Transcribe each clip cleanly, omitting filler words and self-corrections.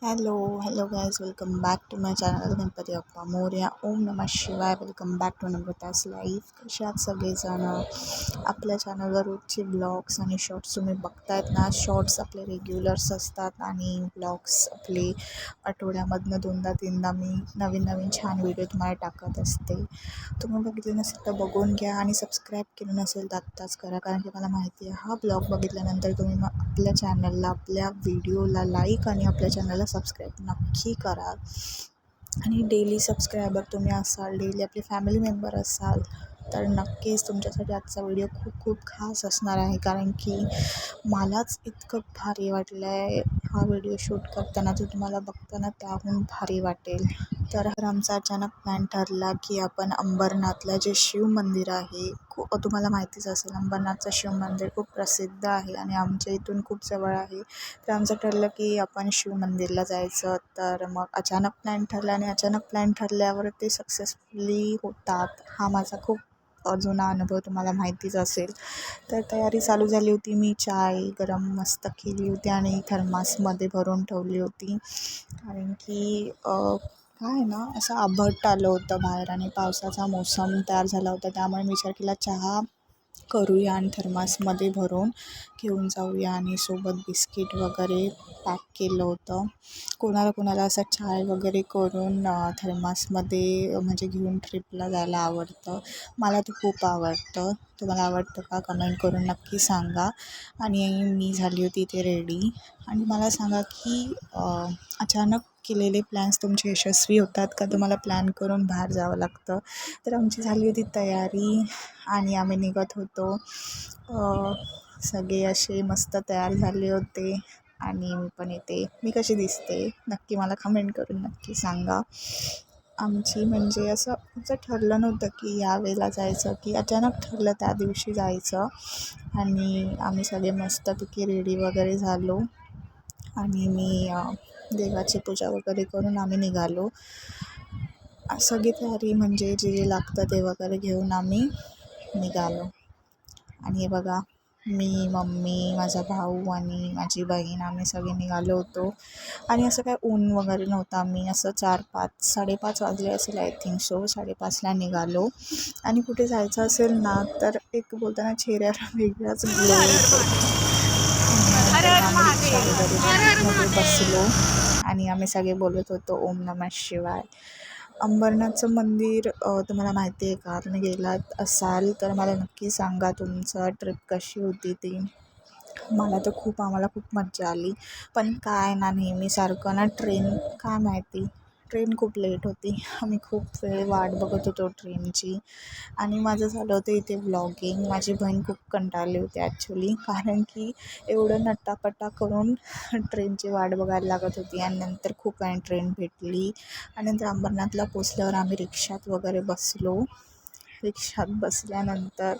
Hello guys, welcome back to my channel Ganpati Bappa Morya. ओम नमः शिवाय. Welcome back to Namrata's life. कसे आहात सगळेजण? आपल्या चॅनलवर रोजचे ब्लॉग्स आणि शॉर्ट्स तुम्ही बघतायत ना. शॉर्ट्स आपले रेग्युलर्स असतात आणि ब्लॉग्स आपले आठवड्यामधनं 2दा-3दा मी नवीन छान व्हिडिओ तुम्हाला टाकत असते. तुम्ही बघितले नसेल तर बघून घ्या आणि सबस्क्राईब केलं नसेल तर आत्ताच करा, कारण की मला माहिती आहे हा ब्लॉग बघितल्यानंतर तुम्ही मग आपल्या चॅनलला, आपल्या व्हिडिओला लाईक आणि आपल्या चॅनलला सबस्क्राईब नक्की करा. आणि डेली सबस्क्रायबर तुम्ही असाल, डेली आपले फॅमिली मेंबर असाल तर नक्कीच तुमच्यासाठी आजचा व्हिडिओ खूप खास असणार आहे, कारण की मलाच इतकं भारी वाटलं आहे हा व्हिडिओ शूट करताना, जो तुम्हाला बघताना त्याहून भारी वाटेल. तर आमचा अचानक प्लॅन ठरला की आपण अंबरनाथला जे शिव मंदिर आहे, तुम्हाला माहितीच असेल अंबरनाथचं शिव मंदिर खूप प्रसिद्ध आहे आणि आमच्या इथून खूप जवळ आहे. तर आमचं ठरलं की आपण शिव मंदिरला जायचं. तर मग अचानक प्लॅन ठरला आणि अचानक प्लॅन ठरल्यावर ते सक्सेसफुली होतात, हा माझा खूप जुना अनुभव तुम्हाला माहितीच असेल. तर तयारी चालू झाली होती. मी चाय गरम मस्त केली होती आणि थर्मासमध्ये भरून ठेवली होती, कारण की काय ना असं आभट आलं होतं बाहेर आणि पावसाचा मोसम तयार झाला होता, त्यामुळे मी विचार केला चहा करूया आणि थर्मासमध्ये भरून घेऊन जाऊया आणि सोबत बिस्किट वगैरे पॅक केलं होतं. कोणाला असं चाय वगैरे करून थर्मासमध्ये म्हणजे घेऊन ट्रिपला जायला आवडतं. मला ते खूप आवडतं. तुम्हाला आवडतं का? कमेंट करून नक्की सांगा. आणि मी झाली होती इथे रेडी. आणि मला सांगा की अचानक केलेले प्लॅन्स तुमचे यशस्वी होतात का? तुम्हाला प्लॅन करून बाहेर जावं लागतं? तर आमची झाली होती तयारी आणि आम्ही निघत होतो. सगळे असे मस्त तयार झाले होते आणि मी पण येते. मी कशी दिसते नक्की मला कमेंट करून नक्की सांगा. आमची म्हणजे असं ठरलं नव्हतं की या वेळेला जायचं, की अचानक ठरलं त्या दिवशी जायचं. आणि आम्ही सगळे मस्तपैकी रेडी वगैरे झालो आणि मी देवाची पूजा वगैरे करून आम्ही निघालो. सगळी तयारी म्हणजे जे लागतं ते वगैरे घेऊन आम्ही निघालो. आणि हे बघा, मी, मम्मी, माझा भाऊ आणि माझी बहीण आम्ही सगळे निघालो होतो. आणि असं काय ऊन वगैरे नव्हतं. आम्ही असं 4-5 वाजले असेल, आय थिंक सो 5:30ला निघालो. आणि कुठे जायचं असेल ना तर एक बोलताना चेहऱ्यावर वेगळाच ग्लो येतो. आम्ही रिक्षा वगैरे मध्ये बसलो आणि आम्ही सगळे बोलत होतो ओम नमः शिवाय. अंबरनाथचं मंदिर तुम्हाला माहिती आहे का? तुम्ही गेलात असाल तर मला नक्की सांगा तुमचं ट्रिप कशी होती ती. आम्हाला खूप मज्जा आली. पण काय ना, नेहमीसारखं ना काय माहिती ट्रेन खूप लेट होती. आम्ही खूप वेळ वाट बघत होतो ट्रेनची. आणि माझं झालं होतं इथे व्लॉगिंग. माझी बहीण खूप कंटाळली होती ॲक्च्युली, कारण की एवढं नटापटा करून ट्रेनची वाट बघायला लागत होती. आणि नंतर खूप वेळाने ट्रेन भेटली आणि नंतर अंबरनाथला पोचल्यावर आम्ही रिक्षात वगैरे बसलो. रिक्षात बसल्यानंतर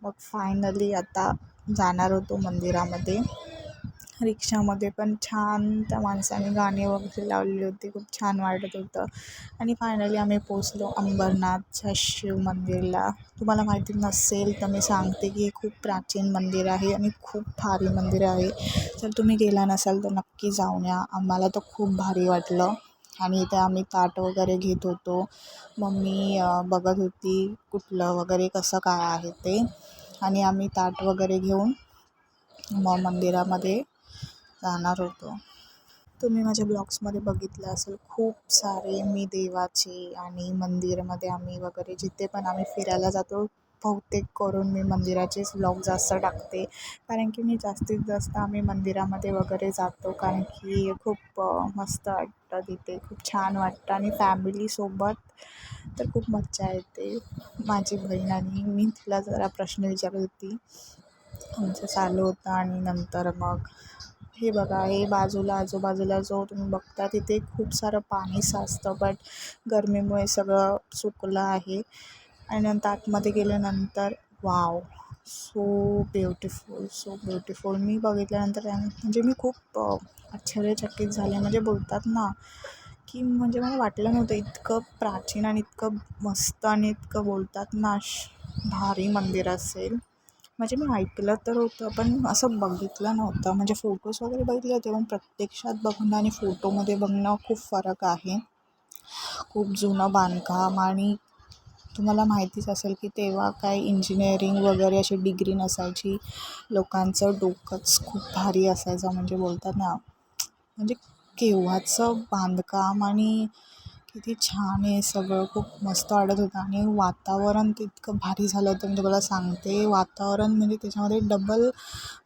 मग फायनली आता जाणार होतो मंदिरामध्ये. रिक्षामध्ये पण छान त्या माणसाने गाणे वगैरे लावलेले होते, खूप छान वाटत होतं. आणि फायनली आम्ही पोचलो अंबरनाथच्या शिव मंदिरला. तुम्हाला माहिती नसेल तर मी सांगते की हे खूप प्राचीन मंदिर आहे आणि खूप भारी मंदिर आहे. जर तुम्ही गेला नसाल तर नक्की जाऊन या. आम्हाला तर खूप भारी वाटलं. आणि इथे आम्ही ताट वगैरे घेत होतो. मम्मी बघत होती कुठलं वगैरे कसं काय आहे ते. आणि आम्ही ताट वगैरे घेऊन मग मंदिरामध्ये जाणार होतो. तुम्ही माझ्या ब्लॉग्समध्ये बघितलं असेल, खूप सारे मी देवाचे आणि मंदिरामध्ये आम्ही वगैरे जिथे पण आम्ही फिरायला जातो, बहुतेक करून मी मंदिराचेच ब्लॉग जास्त टाकते. कारण की मी जास्तीत जास्त आम्ही मंदिरामध्ये वगैरे जातो, कारण की खूप मस्त वाटतं तिथे, खूप छान वाटतं. आणि फॅमिलीसोबत तर खूप मज्जा येते. माझी बहीण आणि मी तिला जरा प्रश्न विचारत होती. आमचं चालू होतं आणि नंतर मग हे बघा, हे आजूबाजूला जो तुम्ही बघता तिथे खूप सारं पाणी साचतं, बट गरमीमुळे सगळं सुकलं आहे. आणि नंतर आतमध्ये गेल्यानंतर वाव, सो ब्युटिफुल. मी बघितल्यानंतर म्हणजे मी खूप आश्चर्यचकित झाले. म्हणजे बोलतात ना की म्हणजे मला वाटलं नव्हतं इतकं प्राचीन आणि इतकं मस्त आणि इतकं बोलतात ना भारी मंदिर असेल. म्हणजे मी ऐकलं तर होतं पण असं बघितलं नव्हतं. म्हणजे फोटोज वगैरे बघितले होते पण प्रत्यक्षात बघणं आणि फोटोमध्ये बघणं खूप फरक आहे. खूप जुनं बांधकाम आणि तुम्हाला माहितीच असेल की तेव्हा काय इंजिनिअरिंग वगैरे अशी डिग्री नसायची. लोकांचं डोकंच खूप भारी असायचं. म्हणजे बोलतात ना, म्हणजे केव्हाचं बांधकाम आणि किती छान आहे सगळं. खूप मस्त वाटत होतं आणि वातावरण ते इतकं भारी झालं होतं. म्हणजे मला सांगते वातावरण म्हणजे त्याच्यामध्ये डबल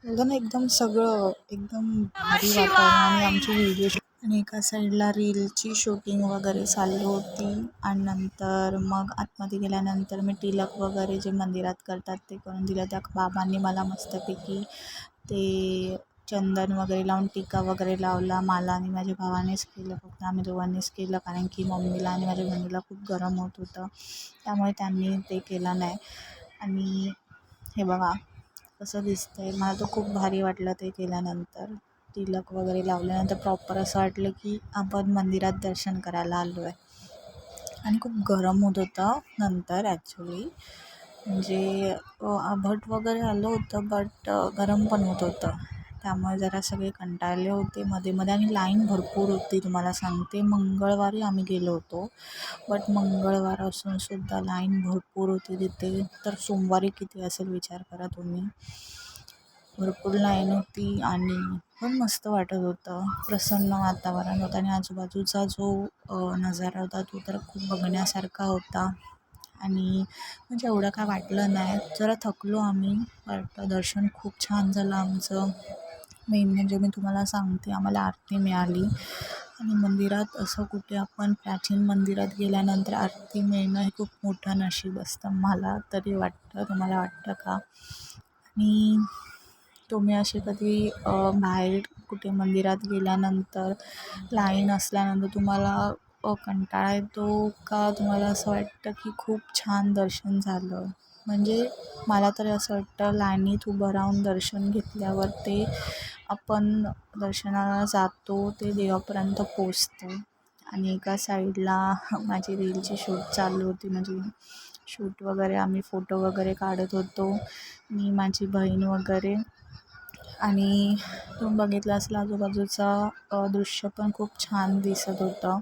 बोलतं ना, एकदम सगळं एकदम भारी वातावरण. आणि आमची व्हिडिओ आणि एका साईडला रीलची शूटिंग वगैरे चालू होती. आणि नंतर मग आतमध्ये गेल्यानंतर मी टिलक वगैरे जे मंदिरात करतात ते करून दिलं. त्या बाबांनी मला मस्तपैकी ते चंदन वगैरे लावून टिका वगैरे लावला. मला आणि माझ्या भावानेच केलं, फक्त आम्ही दोघांनीच केलं कारण की मम्मीला आणि माझ्या बहिणीला खूप गरम होत होतं, त्यामुळे त्यांनी ते केलं नाही. आणि हे बघा कसं दिसतंय, मला तर खूप भारी वाटलं ते केल्यानंतर. तिलक वगैरे लावल्यानंतर प्रॉपर असं वाटलं की आपण मंदिरात दर्शन करायला आलो आहे. आणि खूप गरम होत होतं नंतर ॲक्च्युली, म्हणजे आभट वगैरे आलं होतं बट गरम पण होत होतं. त्यामुळे जरा सगळे कंटाळले होते मध्ये मध्ये. आणि लाईन भरपूर होती तुम्हाला सांगते. मंगळवारी आम्ही गेलो होतो बट मंगळवार असूनसुद्धा लाईन भरपूर होती तिथे. तर सोमवारी किती असेल विचार करा तुम्ही. भरपूर लाईन होती आणि पण मस्त वाटत होतं. प्रसन्न वातावरण होतं आणि आजूबाजूचा जो नजारा होता तो तर खूप बघण्यासारखा होता. आणि म्हणजे एवढं काय वाटलं नाही. जरा थकलो आम्ही बट दर्शन खूप छान झालं आमचं. मेन म्हणजे मी तुम्हाला सांगते आम्हाला आरती मिळाली. आणि मंदिरात असं कुठे आपण प्राचीन मंदिरात गेल्यानंतर आरती मिळणं हे खूप मोठं नशीब असतं, मला तरी वाटतं. तुम्हाला वाटतं का? आणि तुम्ही असे कधी बाहेर कुठे मंदिरात गेल्यानंतर लाईन असल्यानंतर तुम्हाला कंटाळा येतो का? तुम्हाला असं वाटतं की खूप छान दर्शन झालं? म्हणजे मला तरी असं वाटतं लाईनीत उभं राहून दर्शन घेतल्यावर ते आपण दर्शनाला जातो ते देवापर्यंत पोचतं. आणि एका साईडला माझी रीलची शूट चालू होती. म्हणजे शूट वगैरे आम्ही फोटो वगैरे काढत होतो, मी माझी बहीण वगैरे. आणि तुम्ही बघितलं असेल आजूबाजूचा दृश्य पण खूप छान दिसत होतं.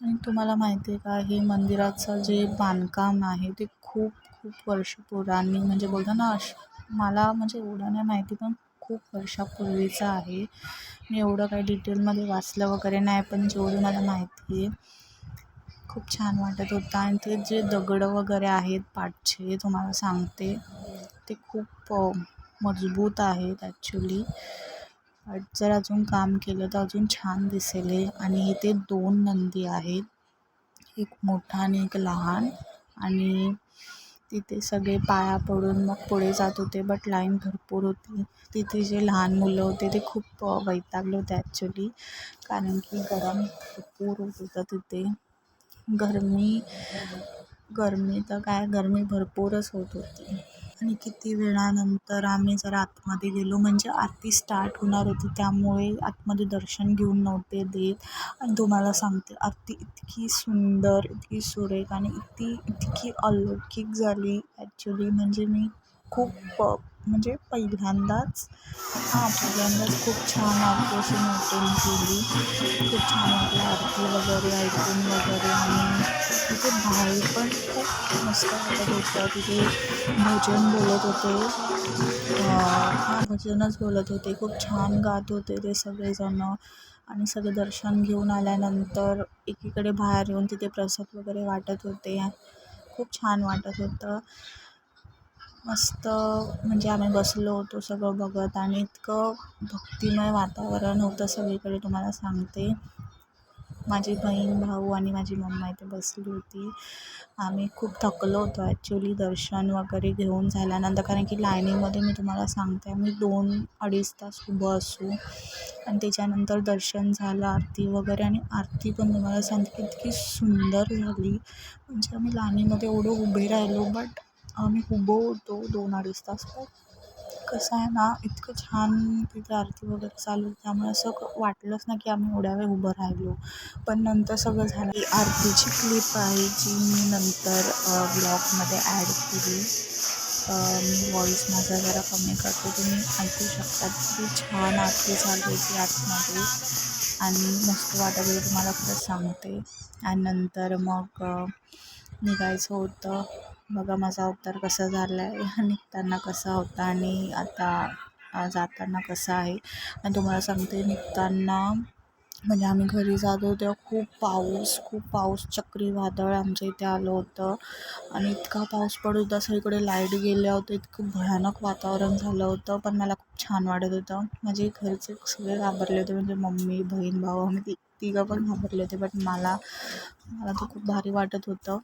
आणि तुम्हाला माहिती आहे का, हे मंदिराचं जे बांधकाम आहे ते खूप खूप वर्ष पुराणी, म्हणजे बोलतो ना मला म्हणजे एवढं नाही माहिती पण खूप वर्षापूर्वीचं आहे. मी एवढं काही डिटेलमध्ये वाचलं वगैरे नाही पण जेवढी मला माहिती आहे खूप छान वाटत होतं. आणि ते जे दगडं वगैरे आहेत पाटचे तुम्हाला सांगते ते खूप मजबूत आहेत ॲक्च्युली. बट जर अजून काम केलं तर अजून छान दिसेल हे. आणि इथे 2 नंदी आहेत, एक मोठा आणि एक लहान. आणि तिथे सगळे पाया पडून मग पुढे जात होते बट लाईन भरपूर होती. तिथे जे लहान मुलं होते ते खूप वैतागले होते ॲक्च्युली, कारण की गरम भरपूर होत होतं तिथे. गरमी गरमी तर काय, गरमी भरपूरच होत होती. आणि किती वेळानंतर आम्ही जरा आतमध्ये गेलो, म्हणजे आरती स्टार्ट होणार होती त्यामुळे आतमध्ये दर्शन घेऊन नव्हते देत. आणि तुम्हाला सांगते आरती इतकी सुंदर, इतकी सुरेख आणि इतकी अलौकिक झाली ॲक्च्युली. म्हणजे मी खूप म्हणजे पहिल्यांदाच खूप छान आरती अशी मोठ्याने केली. खूप छान वाटलं आरती वगैरे ऐकून वगैरे. आणि तिथे बाहेर पण खूप मस्त वाटत होतं. तिथे भजन बोलत होते, भजनच बोलत होते. खूप छान गात होते ते सगळेजणं. आणि सगळे दर्शन घेऊन आल्यानंतर एकीकडे बाहेर येऊन तिथे प्रसाद वगैरे वाटत होते. खूप छान वाटत होतं. मस्त म्हणजे आम्ही बसलो होतो सगळं बघत आणि इतकं भक्तिमय वातावरण होतं सगळीकडे तुम्हाला सांगते. माझी बहीण, भाऊ आणि माझी मम्मा इथे बसली होती. आम्ही खूप थकलो होतो ॲक्च्युली दर्शन वगैरे घेऊन झाल्यानंतर, कारण की लाईनीमध्ये मी तुम्हाला सांगते आम्ही 2-2.5 तास उभं असू. आणि त्याच्यानंतर दर्शन झालं, आरती वगैरे. आणि आरती पण तुम्हाला सांगते की इतकी सुंदर झाली. म्हणजे आम्ही लाईनीमध्ये एवढं उभे राहिलो बट आम्ही उभं होतो 2-2.5 तास. पण कसं आहे ना, इतकं छान तिथे आरती वगैरे चालू त्यामुळे असं वाटलंच ना की आम्ही एवढ्या वेळ उभं राहिलो. पण नंतर सगळं झालं. ही आरतीची क्लिप आहे जी मी नंतर ब्लॉगमध्ये ॲड केली. मी व्हॉईस माझा जरा कमी करते, तुम्ही ऐकू शकता की छान आरती चालू होती आतमध्ये आणि मस्त वाटत होती तुम्हाला खरंच सांगते. आणि नंतर मग निघायचं होतं. बघा माझा अवतार कसा झाला आहे, निघताना कसा होता आणि आता जाताना कसा आहे. आणि तुम्हाला सांगते निघताना म्हणजे आम्ही घरी जात होतो तेव्हा खूप पाऊस चक्रीवादळ आमच्या इथे आलं होतं आणि इतका पाऊस पडत होता, सगळीकडे लाईट गेल्या होत्या, इतकं भयानक वातावरण झालं होतं. पण मला खूप छान वाटत होतं. माझे घरचे सगळे घाबरले होते, म्हणजे मम्मी बहीण भाऊ आम्ही तिघं पण घाबरले होते. बट मला मला तर खूप भारी वाटत होतं,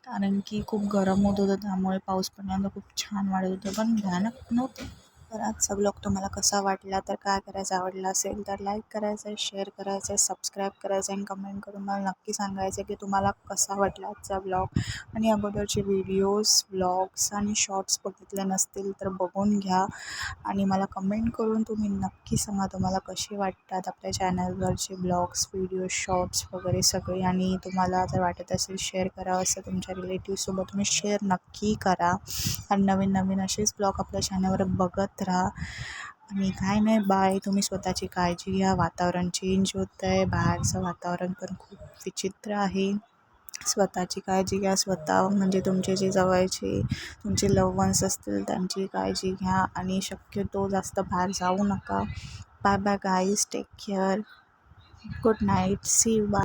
कारण की खूप गरम होत होतं, त्यामुळे पाऊस पडल्यानंतर खूप छान वाटत होतं, पण भयानक नव्हतं. तर आजचा ब्लॉग तुम्हाला कसा वाटला, तर काय करायचं, आवडला असेल तर लाईक करायचं आहे, शेअर करायचं आहे, सबस्क्राईब करायचं आहे आणि कमेंट करून मला नक्की सांगायचं आहे की तुम्हाला कसा वाटला आजचा ब्लॉग. आणि अगोदरचे व्हिडिओज ब्लॉग्स आणि शॉर्ट्स बघितले नसतील तर बघून घ्या आणि मला कमेंट करून तुम्ही नक्की सांगा तुम्हाला कसे वाटतात आपल्या चॅनलवरचे ब्लॉग्स व्हिडिओ शॉर्ट्स वगैरे सगळे. आणि तुम्हाला जर वाटत असेल शेअर करावं असं तुमच्या रिलेटिव्हसोबत तुम्ही शेअर नक्की करा. आणि नवीन नवीन असेच ब्लॉग आपल्या चॅनलवर बघत राहा. आणि काय नाही, बाय. तुम्ही स्वतःची काळजी घ्या. वातावरण चेंज होतं आहे, बाहेरचं वातावरण पण खूप विचित्र आहे. स्वतःची काळजी घ्या. स्वतः म्हणजे तुमचे जे जवळचे तुमचे लव्ह वन्स असतील त्यांची काळजी घ्या आणि शक्यतो जास्त बाहेर जाऊ नका. Bye bye guys, take care, good night, see you, bye.